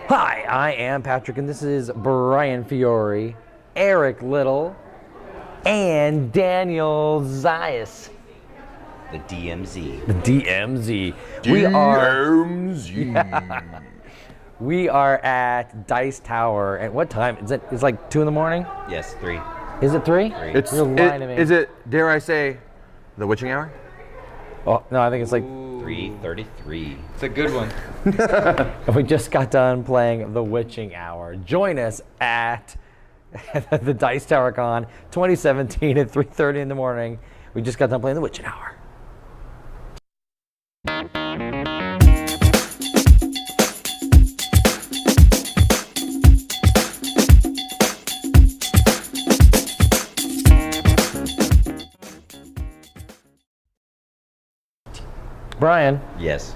Hi, I am Patrick, and this is Brian Fiore, Eric Little, and Daniel Zayas. The DMZ. The DMZ. We are at Dice Tower. At what time? Is it? It's like 2 in the morning? Yes, 3. Is it 3? You're lying to me. Is it, dare I say, the witching hour? Oh, no, I think it's like 3:33. It's a good one. we just got done playing The Witching Hour. Join us at the Dice Tower Con 2017 at 3:30 in the morning. We just got done playing The Witching Hour. Brian, Yes.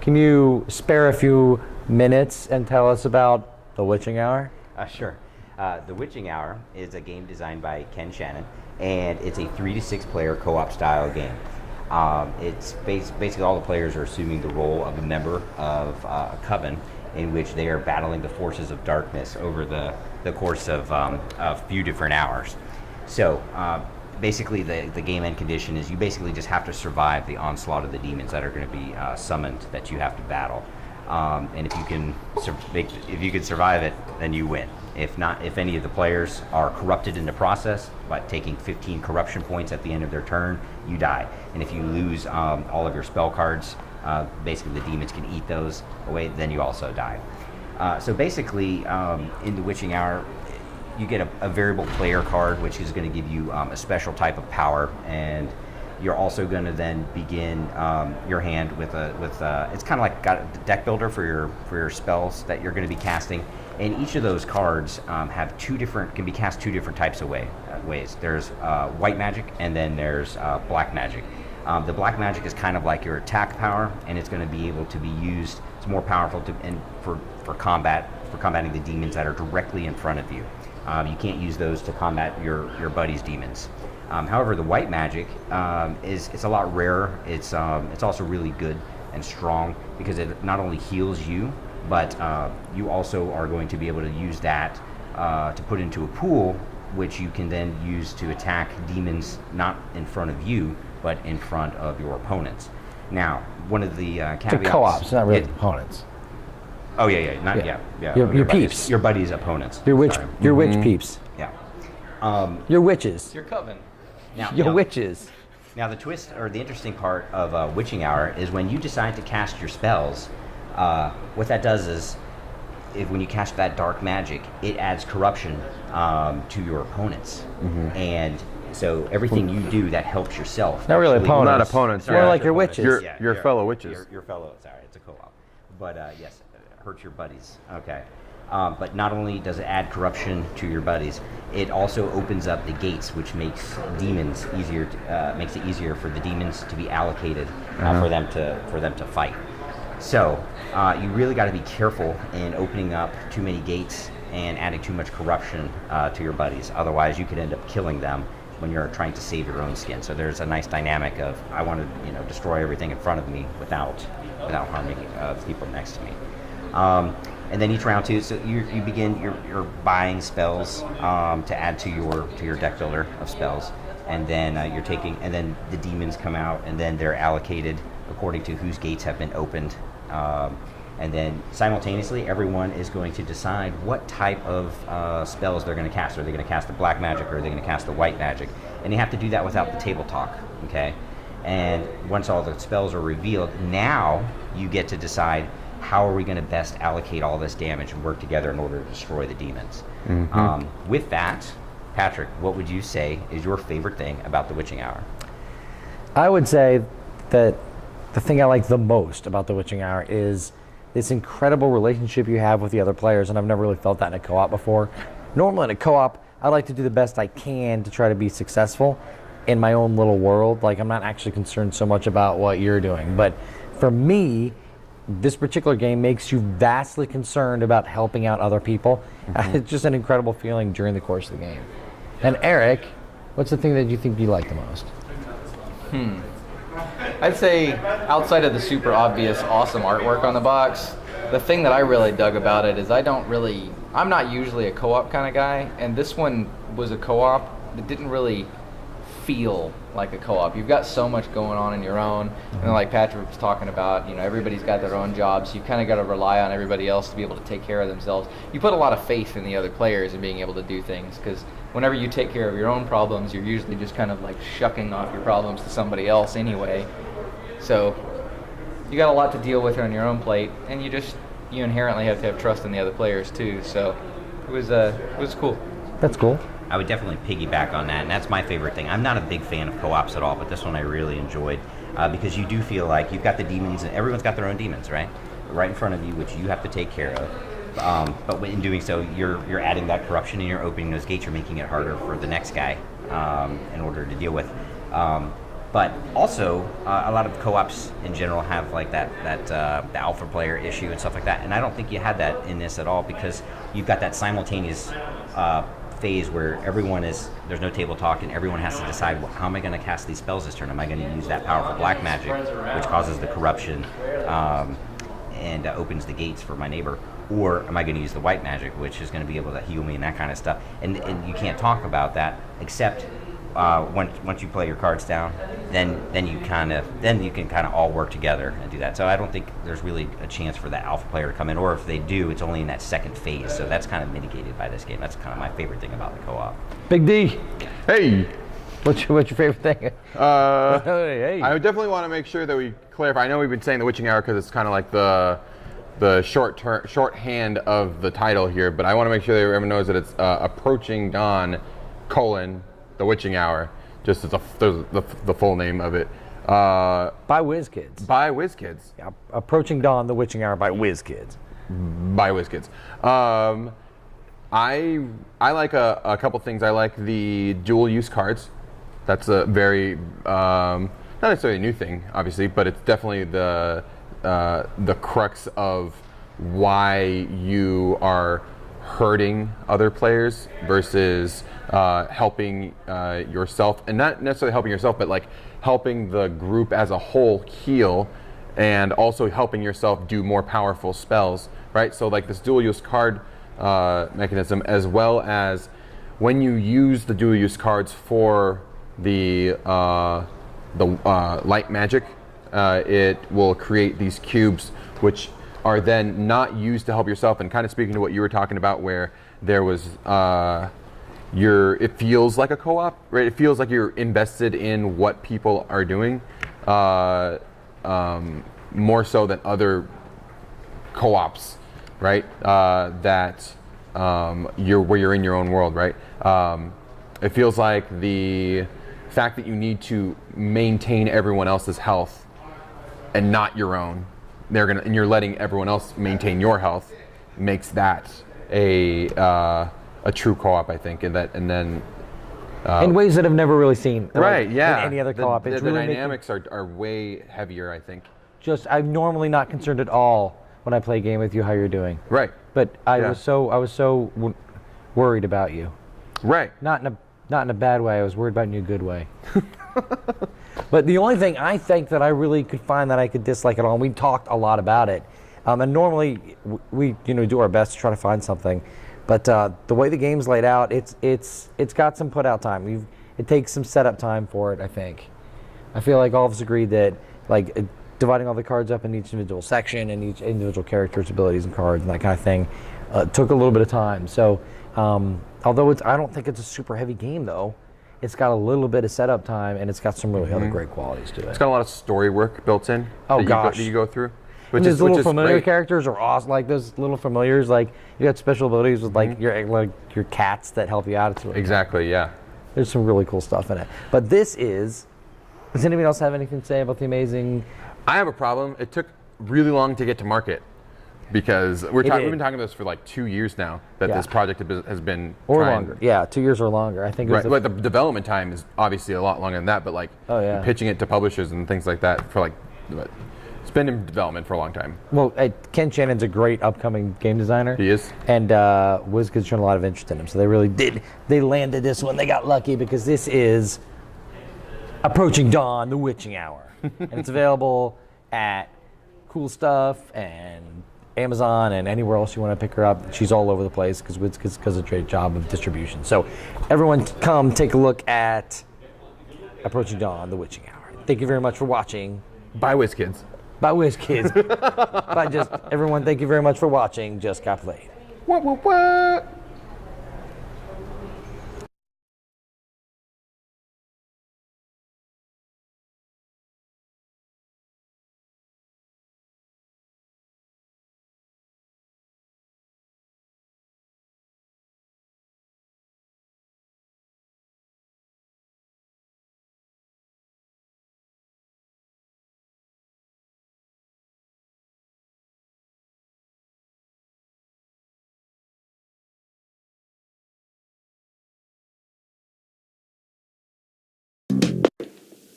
can you spare a few minutes and tell us about The Witching Hour? Sure. The Witching Hour is a game designed by Ken Shannon, and it's a 3 to 6 player co-op style game. It's basically all the players are assuming the role of a member of a coven in which they are battling the forces of darkness over the course of a few different hours. So basically the game end condition is you basically just have to survive the onslaught of the demons that are going to be summoned that you have to battle. And if you can survive it, then you win. If not, if any of the players are corrupted in the process by taking 15 corruption points at the end of their turn, you die. And if you lose all of your spell cards, basically the demons can eat those away, then you also die. So basically, in the Witching Hour, you get a variable player card, which is going to give you a special type of power, and you're also going to then begin your hand with it's kind of like got a deck builder for your spells that you're going to be casting, and each of those cards can be cast two different types of ways. There's white magic, and then there's black magic. The black magic is kind of like your attack power, and it's going to be able to be used. It's more powerful for combating the demons that are directly in front of you. You can't use those to combat your buddy's demons. However, the white magic it's a lot rarer. It's also really good and strong because it not only heals you, but you also are going to be able to use that to put into a pool, which you can then use to attack demons not in front of you, but in front of your opponents. Now, one of the caveats... It's co-ops, not really opponents. Oh yeah. Your peeps. Your buddies' opponents. Your witch peeps. Yeah. Your witches. Your coven. Your witches. Now the twist, or the interesting part of Witching Hour is when you decide to cast your spells, what that does is, when you cast that dark magic, it adds corruption to your opponents. And so everything you do that helps yourself. Not really opponents. Not opponents. More like your witches. Your fellow witches. Your fellow, sorry, it's a co-op. But yes, it hurts your buddies. Okay. But not only does it add corruption to your buddies, it also opens up the gates, which makes demons easier. Makes it easier for the demons to be allocated for them to fight. So you really got to be careful in opening up too many gates and adding too much corruption to your buddies. Otherwise, you could end up killing them when you're trying to save your own skin. So there's a nice dynamic of I want to destroy everything in front of me without harming people next to me. And then each round too, so you begin you're buying spells to add to your deck builder of spells, and then and then the demons come out, and then they're allocated according to whose gates have been opened, and then simultaneously everyone is going to decide what type of spells they're going to cast. Are they going to cast the black magic, or are they going to cast the white magic? And you have to do that without the table talk, okay? And once all the spells are revealed, now you get to decide how are we going to best allocate all this damage and work together in order to destroy the demons. With that, Patrick, what would you say is your favorite thing about the Witching Hour? I would say that the thing I like the most about the Witching Hour is this incredible relationship you have with the other players, and I've never really felt that in a co-op before. Normally in a co-op, I like to do the best I can to try to be successful in my own little world. Like, I'm not actually concerned so much about what you're doing. But for me, this particular game makes you vastly concerned about helping out other people. It's just an incredible feeling during the course of the game. And Eric, what's the thing that you think you like the most? I'd say outside of the super obvious awesome artwork on the box, the thing that I really dug about it is I'm not usually a co-op kind of guy, and this one was a co-op that didn't really feel like a co-op. You've got so much going on in your own, and like Patrick was talking about, everybody's got their own jobs. You kind of got to rely on everybody else to be able to take care of themselves. You put a lot of faith in the other players and being able to do things, because whenever you take care of your own problems, you're usually just kind of like shucking off your problems to somebody else anyway. So you got a lot to deal with on your own plate, and you inherently have to have trust in the other players too. So it was cool. That's cool. I would definitely piggyback on that, and that's my favorite thing. I'm not a big fan of co-ops at all, but this one I really enjoyed because you do feel like you've got the demons, and everyone's got their own demons, right in front of you, which you have to take care of. But in doing so, you're adding that corruption, and you're opening those gates. You're making it harder for the next guy in order to deal with. But also, a lot of co-ops in general have like the alpha player issue and stuff like that, and I don't think you had that in this at all, because you've got that simultaneous phase where there's no table talk, and everyone has to decide, well, how am I going to cast these spells this turn? Am I going to use that powerful black magic, which causes the corruption and opens the gates for my neighbor, or am I going to use the white magic, which is going to be able to heal me and that kind of stuff? And you can't talk about that except once you play your cards down, then you can kind of all work together and do that. So I don't think there's really a chance for that alpha player to come in, or if they do, it's only in that second phase. So that's kind of mitigated by this game. That's kind of my favorite thing about the co-op. Big D, Hey, what's your favorite thing? Hey. I would definitely want to make sure that we clarify. I know we've been saying the witching hour because it's kind of like the shorthand of the title here, but I want to make sure that everyone knows that it's approaching dawn, the witching hour, just as the full name of it. By WizKids. By WizKids. Yeah, Approaching Dawn, the Witching Hour by WizKids. By WizKids. I like a couple things. I like the dual use cards. That's a very not necessarily a new thing, obviously, but it's definitely the crux of why you are hurting other players versus helping yourself, and not necessarily helping yourself, but like helping the group as a whole heal, and also helping yourself do more powerful spells, right? So like this dual use card mechanism, as well as when you use the dual use cards for the light magic, it will create these cubes which are then not used to help yourself. And kind of speaking to what you were talking about, where there was it feels like a co-op, right? It feels like you're invested in what people are doing, more so than other co-ops, right? Where you're in your own world, right? It feels like the fact that you need to maintain everyone else's health and not your own, and you're letting everyone else maintain your health, makes that a true co-op, I think, in ways that I've never really seen. Right, like, yeah. In any other co-op. The It's really dynamics are way heavier, I think. I'm normally not concerned at all when I play a game with you how you're doing. Right. But I Yeah. was so worried about you. Right. Not in a bad way. I was worried about you in a good way. But the only thing I think that I really could find that I could dislike at all, and we talked a lot about it, and normally we do our best to try to find something, but the way the game's laid out, it's got some put out time. It takes some setup time for it. I think. I feel like all of us agreed that dividing all the cards up in each individual section and each individual character's abilities and cards and that kind of thing took a little bit of time. So although I don't think it's a super heavy game though. It's got a little bit of setup time, and it's got some really other great qualities to it. It's got a lot of story work built in. Oh, gosh. That you go through. And those little familiar great. characters are awesome. Like those little familiars, like you got special abilities with your cats that help you out. It's really Exactly. Yeah. There's some really cool stuff in it. But does anybody else have anything to say about the amazing? I have a problem. It took really long to get to market, because we've been talking about this for like 2 years now, that Yeah. this project has been Or trying. longer. Yeah, 2 years or longer. I think it was Right, but the development time is obviously a lot longer than that. But like pitching it to publishers and things like that for it's been in development for a long time. Well, Ken Shannon's a great upcoming game designer. He is. And WizKids shown a lot of interest in him, so they really did. They landed this one. They got lucky because this is Approaching Dawn, the Witching Hour, and it's available at Cool Stuff and Amazon and anywhere else you want to pick her up. She's all over the place because of a great job of distribution. So everyone take a look at Approaching Dawn, The Witching Hour. Thank you very much for watching. Bye, WizKids. Bye, WizKids. Bye, everyone, thank you very much for watching Just Got Played. What, what, what?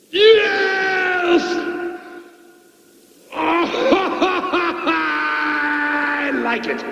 Yes! I like it.